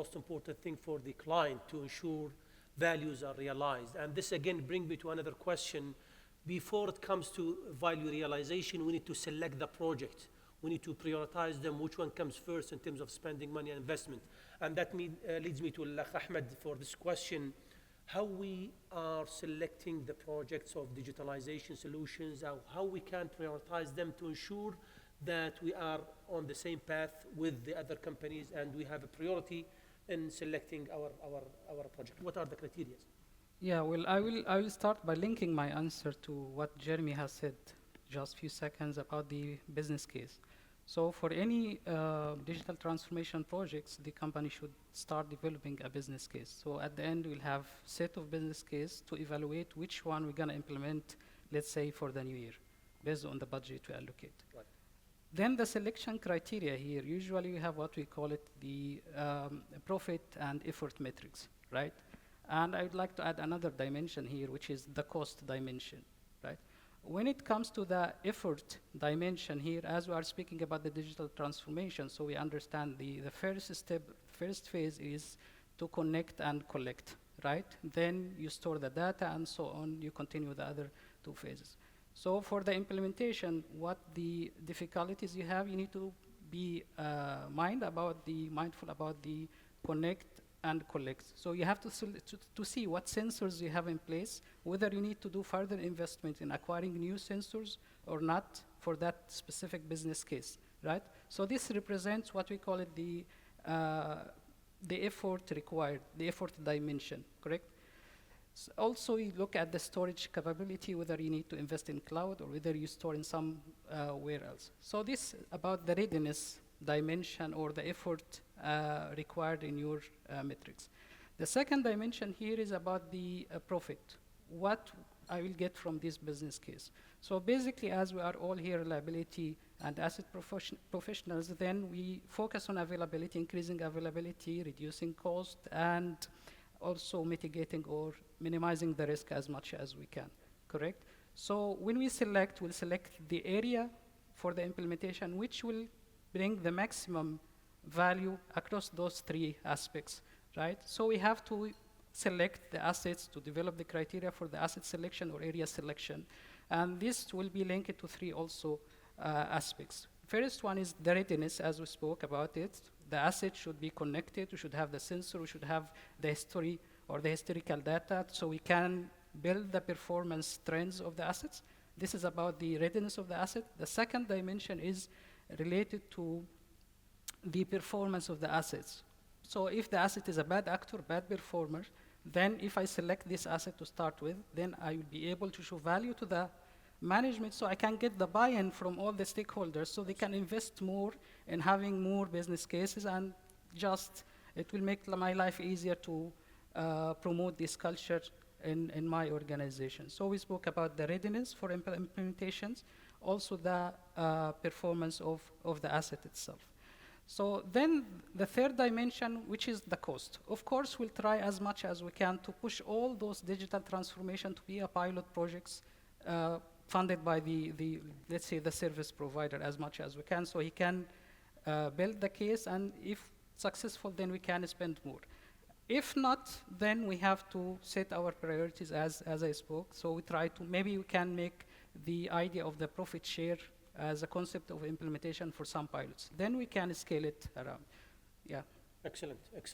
most important thing for the client to ensure values are realized. And this again brings me to another question. Before it comes to value realization, we need to select the project. We need to prioritize them, which one comes first in terms of spending money and investment. And that leads me to Akh Ahmed for this question. How we are selecting the projects of digitalization solutions, how we can prioritize them to ensure that we are on the same path with the other companies and we have a priority in selecting our project. What are the criteria? Yeah, well, I will start by linking my answer to what Jeremy has said just a few seconds about the business case. So for any digital transformation projects, the company should start developing a business case. So at the end, we'll have set of business case to evaluate which one we're going to implement, let's say, for the new year, based on the budget we allocate. Right. Then the selection criteria here, usually we have what we call it the profit and effort metrics, right? And I would like to add another dimension here, which is the cost dimension, right? When it comes to the effort dimension here, as we are speaking about the digital transformation, so we understand the first step, first phase is to connect and collect, right? Then you store the data and so on, you continue the other two phases. So for the implementation, what the difficulties you have, you need to be mindful about the connect and collect. So you have to see what sensors you have in place, whether you need to do further investment in acquiring new sensors or not for that specific business case, right? So this represents what we call it the effort required, the effort dimension, correct? Also, you look at the storage capability, whether you need to invest in cloud or whether you store in somewhere else. So this about the readiness dimension or the effort required in your metrics. The second dimension here is about the profit. What I will get from this business case. So basically, as we are all here reliability and asset professionals, then we focus on availability, increasing availability, reducing cost, and also mitigating or minimizing the risk as much as we can, correct? So when we select, we'll select the area for the implementation, which will bring the maximum value across those three aspects, right? So we have to select the assets to develop the criteria for the asset selection or area selection. And this will be linked to three also aspects. First one is the readiness, as we spoke about it. The asset should be connected, we should have the sensor, we should have the history or the historical data so we can build the performance trends of the assets. This is about the readiness of the asset. The second dimension is related to the performance of the assets. So if the asset is a bad actor, bad performer, then if I select this asset to start with, then I will be able to show value to the management so I can get the buy-in from all the stakeholders so they can invest more in having more business cases and just, it will make my life easier to promote this culture in my organization. So we spoke about the readiness for implementations, also the performance of the asset itself. So then the third dimension, which is the cost. Of course, we'll try as much as we can to push all those digital transformation to be a pilot projects funded by let's say, the service provider as much as we can, so he can build the case, and if successful, then we can spend more. If not, then we have to set our priorities as I spoke. So we try to, maybe we can make the idea of the profit share as a concept of implementation for some pilots. Then we can scale it around. Yeah. Excellent, excellent.